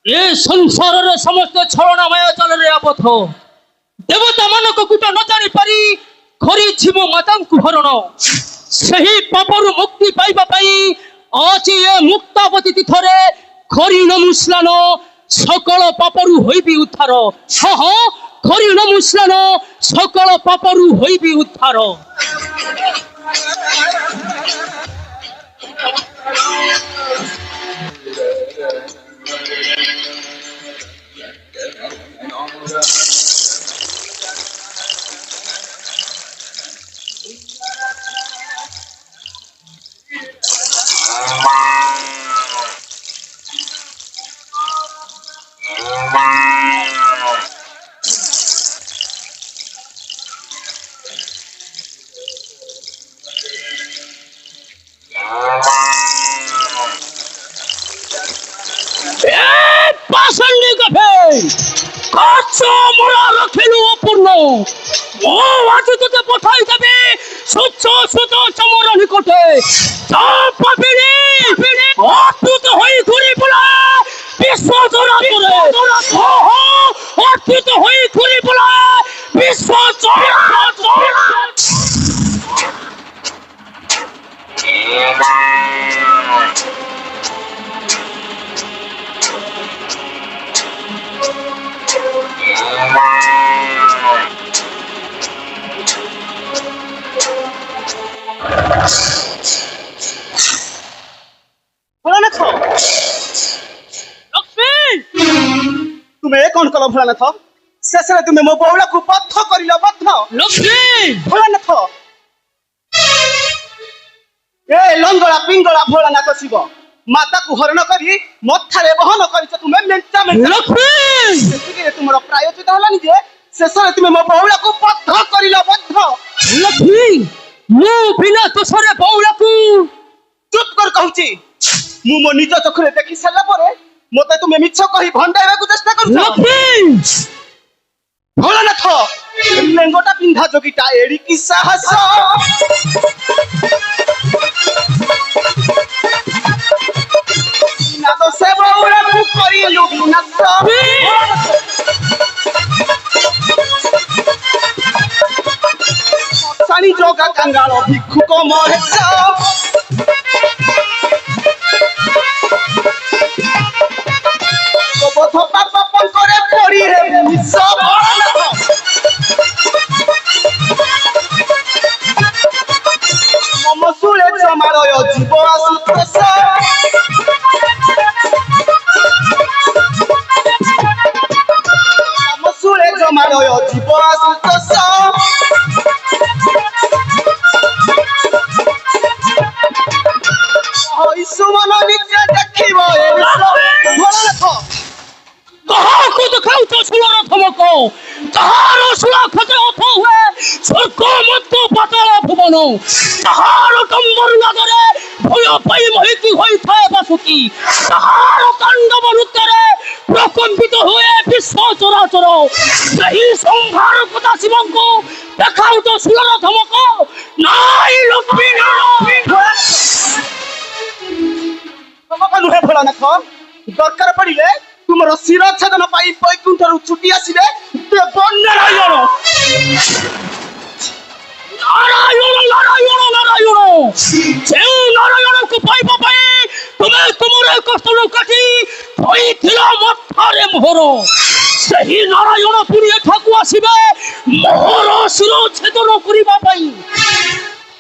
ଏ ସଂସାରରେ ସମସ୍ତେ ଛଳନା ମାୟାଜାଲରେ ଆବଦ୍ଧ। ଦେବତା ମାନଙ୍କ କୂଟ ନ ଜାଣି ପାରି କରିଛି ମୋ ମାତାଙ୍କୁ ହରଣ। ସେହି ପାପରୁ ମୁକ୍ତି ପାଇବା ପାଇଁ ଆଜି ଏ ମୁକ୍ତାବତୀ ତୀର୍ଥରେ କରିନ ମୁଁ ସ୍ନାନ, ସକଳ ପାପରୁ ହୋଇବି ଉଦ୍ଧାର। ହଁ ହଁ, କରିନ ମୁଁ ସ୍ନାନ, ସକଳ ପାପରୁ ହୋଇବି ଉଦ୍ଧାର। পঠাই দেবে স্বচ্ছ সুত চমর নিকটে। অদ্ভুত হয়ে ঘুরে পড়া বিশ্ব জোড়া করে, অদ্ভুত হয়ে ঘুরে পড়া বিশ্ব জোড়া। तुम्हें कौन कल भोलानाथ? शेष तुम्हें मो बउला को बद्ध कर बद्ध। लक्ष्मी भोलानाथ ए लंगड़ा पिंगड़ा भोलानाथ शिव माता को हरण करी मथारे बहन कर तुम्हें मेंटा मेंटा। लक्ष्मी तुम प्रायोजित हलानी जे शेष तुम्हें मो बउला को बद्ध कर बद्ध। लक्ष्मी मु बिना दोषरे बउला को चुप कर कहूची। मु मो निज चक्षुरे देखि सारा परे मते तुमे मिछ कहि भंडाइबा को चेष्टा करछ। भोलानाथ लेंगोटा पिंधा जोगीटा एड़ी की साहस। ना तो से बउरा को करिलु विनाश। सानी जोगा कंगाल भिक्षुक महेश। মমসুলে জমালয় জীব আসুতোষ। মমসুলে জমালয় জীব আসুতোষ। সুমন নিচে দেখিব ভোলানাথ কাহাকে দেখাউছ সুলর ধমক? তাহার সুলা খোঁজে অথ হুয়ে স্বর্গ মধ্য পাতাল ভুবন। তাহার টম্বর লাগরে ভয় পাই মহিকি হইথায় বাসুকি। তাহার তাণ্ডব নৃত্যরে প্রকম্পিত হয়ে বিশ্ব চরাচর। সেই সংহার কথা শিবঙ্কু দেখাউছ সুলর ধমক? নাই লক্ষ্মী নাই। ধমক নুহে ভোলানাথ, দরকার পড়িলে तुमर शिरच्छेदन पाई बैकुंठर छुटी आसिबे नारायण। नारायण नारायण नारायण जे नारायण को पाइबा पाई तुमे तुमर कष्ट काटी होइथिला मथारे मोहर। सही नारायण पुरी ठाकु आसिबे मोहर शिरच्छेदन करिबा पाई।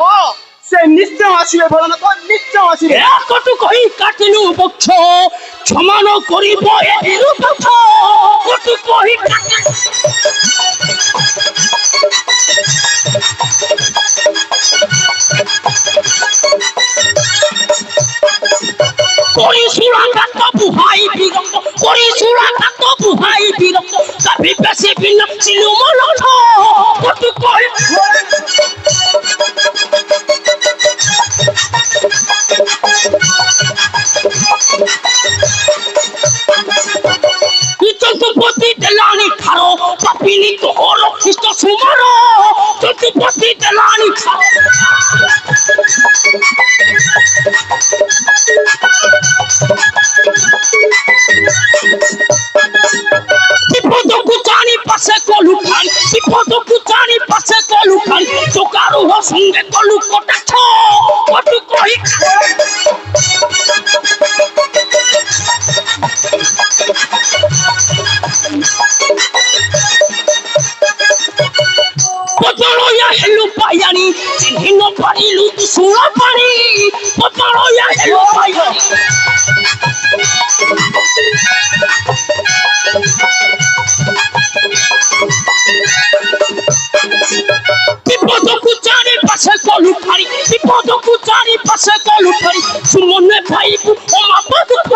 हां से निश्चय आसिबे भोलानाथ, निश्चय आसिबे। एकटु कहि काटिलु बक्ष क्षमान करिब एहि रूपक्ष। कटु कहि করি সুরাকান্ত বুহাই বিরঙ্গ, করি সুরাকান্ত বুহাই বিরঙ্গ, কবি বেশি বিলম চিলু মলন। কটু কই চতুপতি দেলানি খারো পাপিনি তোর খ্রিস্ট সুমর। চতুপতি দেলানি খারো সঙ্গে কলু কটাক্ষ কটু কই পতলয়া হেলু পায়ানি চিহ্ন পারিলু সুরা পানি পতলয়া হেলু পায়ানি বিপদকু চারি পাশে কলু ফাড়ি বিপদকু চারি পাশে কলু ফাড়ি সুমনে ভাইবু ওমা পাদুক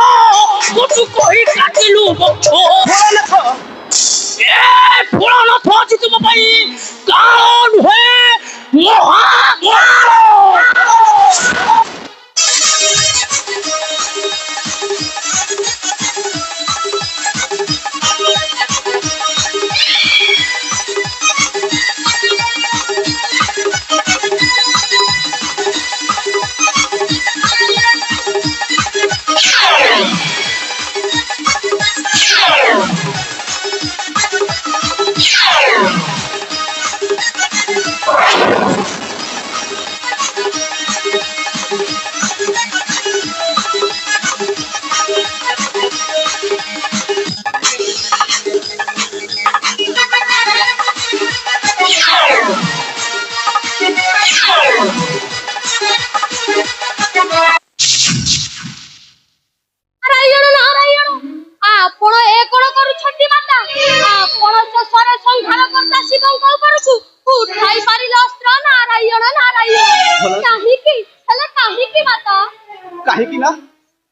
কটু কই কাটিলু বক্ষ ভোলানাথ এ ভোলানাথ জিতু বাবাই কারণ হয়ে মহা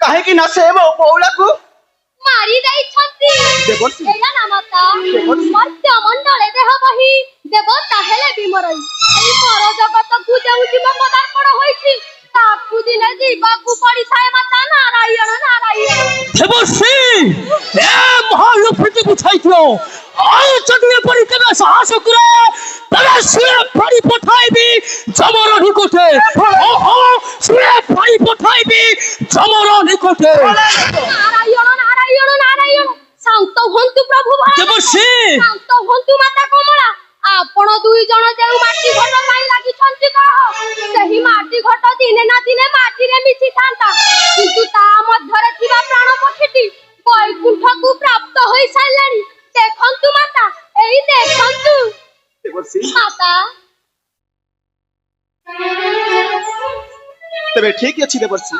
କାହିଁକି ନା ସେ ମୋ ବଉଳାକୁ ମାରି ଯାଇଛନ୍ତି। ଦେବର୍ଷି ଏଇଆ ନା ମାତା ଦେବର୍ଷି ମର୍ତ୍ତ୍ୟ ମଣ୍ଡଳେ ଦେହ ବହି ଦେବତା ହେଲେ ବିମରଇ ଏଇ ପର ଜଗତକୁ ଯେଉଁ ଜୀବ ପଦାର୍ପଣ ହୋଇଛି ତାକୁ ଦିନେ ଯିବାକୁ ପଡ଼ିଥାଏ ମାତା ନାରାୟଣ ନାରାୟଣ। ଦେବର୍ଷି ଏ ମହାଲକ୍ଷ୍ମୀକୁ ବୁଝାଇଥିବ ଆଉ ଯଦି ଏପରି କେବେ ସାହସ କରେ ତେବେ ସିଏ ଫାଡ଼ି ପଠାଇବି ଯମର ନିକଟে ଓହୋ ସିଏ ଫାଡ଼ି ପଠାଇବି ଯମର ନିକଟে। ନାରାୟଣ ନାରାୟଣ ନାରାୟଣ ଶାନ୍ତ ହୁଅନ୍ତୁ ପ୍ରଭୁ ଦେବର୍ଷି ଶାନ୍ତ ହୁଅନ୍ତୁ ମାତା କମଳା। ଆପଣ ଦୁଇ ଜଣ ଯେଉଁ ମାଟି ଘଟ ପାଇଁ ଲାଗିଛନ୍ତି କହ ସେହି ମାଟି ଘଟ ଦିନେ ନା ଦିନେ ମାଟିରେ ମିଶିଥାନ୍ତା କିନ୍ତୁ ତା ମଧ୍ୟରେ ଥିବା ପ୍ରାଣ ପକ୍ଷୀଟି ବୈକୁଣ୍ଠକୁ ପ୍ରାପ୍ତ ହୋଇ ସାରିଲାଣି। ଦେଖନ୍ତୁ ମାତା ଏଇ ଦେଖନ୍ତୁ ଦେବର୍ଷି ମାତା। ତେବେ ଠିକ ଅଛି ଦେବର୍ଷି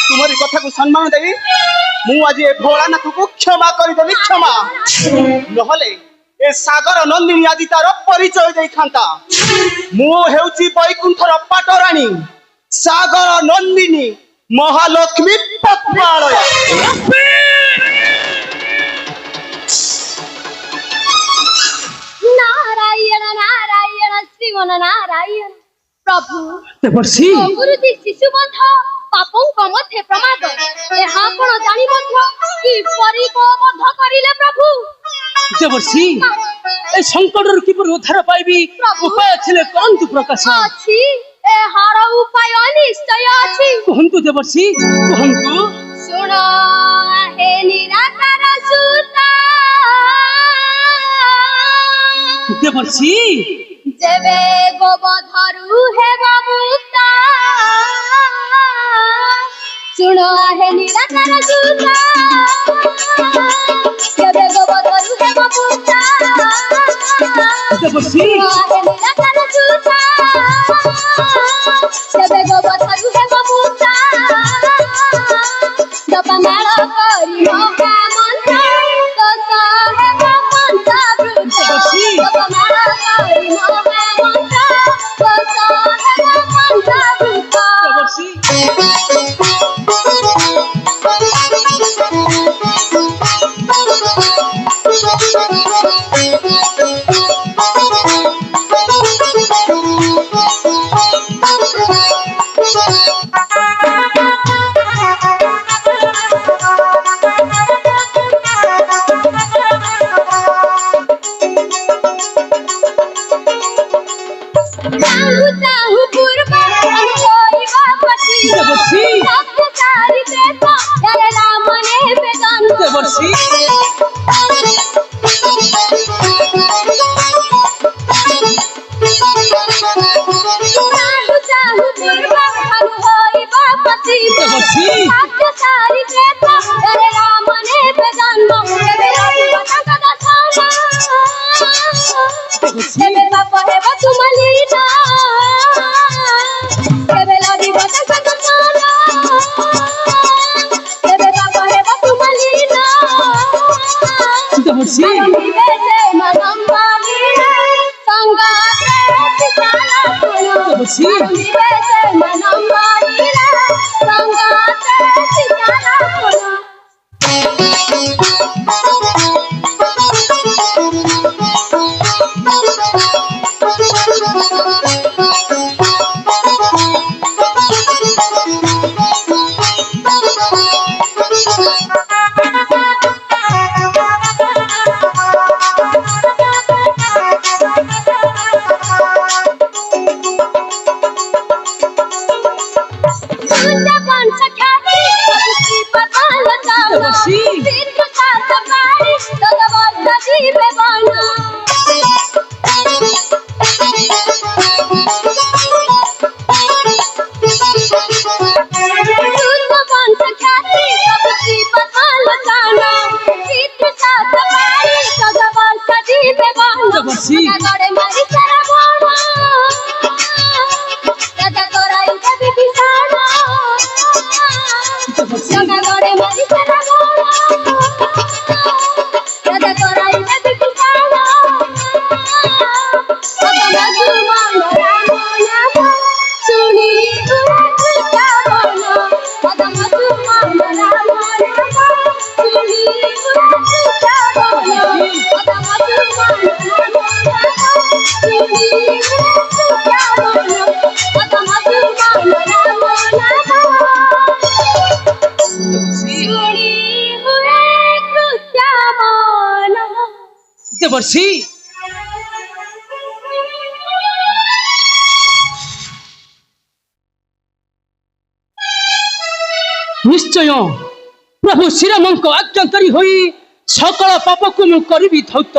ତୁମରି କଥାକୁ ସମ୍ମାନ ଦେଇ ମୁଁ ଆଜି ଏ ଭୋଳାନାଥକୁ କ୍ଷମା କରିଦେବି କ୍ଷମା ନହେଲେ ଏ ସାଗର ନନ୍ଦିନୀ ଆଜି ତାର ପରିଚୟ ଦେଇଥାନ୍ତା। ମୁଁ ହେଉଛି ବୈକୁଣ୍ଠର ପାଟରାଣୀ ସାଗର ନନ୍ଦିନୀ ମହାଲକ୍ଷ୍ମୀ ପକ୍ୱାଳୟା। ନାରାୟଣ ନାରାୟଣ ଶ୍ରୀମନ ନାରାୟଣ ପ୍ରଭୁ ଦେବର୍ଷି ଗୁରୁଜୀ ଶିଶୁ ବନ୍ଧ ପାପଙ୍କ ମଧ୍ୟ ପ୍ରମାଦ ଏହା ଆପଣ ଜାଣି ମଧ୍ୟ କିପରି ବଧ କରିଲେ ପ୍ରଭୁ। ଦେବର୍ଷି ଏ ସଂକଟରୁ କିପରି ଉଦ୍ଧାର ପାଇବି ଉପାୟ ଥିଲେ କରନ୍ତୁ ପ୍ରକାଶ। ଅଛି ଏହାର ଉପାୟ ନିଶ୍ଚୟ ଅଛି। କୁହନ୍ତୁ ଦେବର୍ଷି କୁହନ୍ତୁ। ଶୁଣ ହେ ନିରାକାର ସୂତା ଦେବର୍ଷି ଯେବେ ଗୋବଧରୁ ହେବ ମୁକ୍ତ ଶୁଣ ହେ ନିରାକାର ସୂତା ଯେବେ ଗୋବଧରୁ ହେବ ମୁକ୍ତ ଦେବର୍ଷି ଶୁଣ ହେ ନିରାକାର ସୂତା ଯେବେ ଗୋବଧରୁ ହେବ ମୁକ୍ତ ଜପମାଳ କରି ମହା ମନ୍ତ୍ର ଦୋଷ ହେବ ମନ୍ତ୍ର ବୃତ ଜପମାଳ କରି ମହା ମନ୍ତ୍ର ଦୋଷ ହେବ ମନ୍ତ୍ର ବୃତ। ଦେବର୍ଷି ଚାହୁଁ ଚାହୁଁ ପୂର୍ବ କରିବା ପତି ଦେବର୍ଷି ତାକୁ ଚାରି ଦେବ ଯାରେ ରାମ ନେବେ ଜନ୍ମ। ଦେବର୍ଷି ଦେବର୍ଷି ରାଜ୍ୟ ସାରି ପ୍ରେତ ରେ ରାମ ନେବେ ଜନ୍ମ କେବେ ଲାଗିବ ତାଙ୍କ ଦର୍ଶନ କେବେ ବାପ ହେବ ତୁମ ଲୀଳା କେବେ ଲାଗିବ ତାଙ୍କ ଦର୍ଶନ କେବେ ବାପ ହେବ ତୁମ ଲୀଳା ଦେବର୍ଷି ଆରମ୍ଭିବେ ସେ ମାନମ୍ବାଣୀରେ ସଂଗାତେ ସୀତାର ଗୁଣ ଦେବର୍ଷି ଆରମ୍ଭିବେ ସେ ମାନମ୍ବାଣୀରେ ସଂଗାତେ ସୀତାର ଗୁଣ ଦେବର୍ଷି ଦେବର୍ଷି ଦେବର୍ଷି ନିଶ୍ଚୟ ପ୍ରଭୁ ଶ୍ରୀରାମଙ୍କ ଆଜ୍ଞାକାରୀ ହୋଇ ସକଳ ପାପକୁ ମୁଁ କରିବି ଧୌତ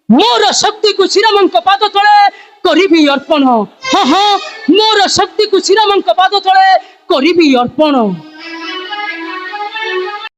ମୋର ଶକ୍ତିକୁ ଶ୍ରୀରାମଙ୍କ ପାଦ ତଳେ କରିବି ଅର୍ପଣ ହଁ ହଁ ମୋର ଶକ୍ତିକୁ ଶ୍ରୀରାମଙ୍କ ପାଦ ତଳେ କରିବି ଅର୍ପଣ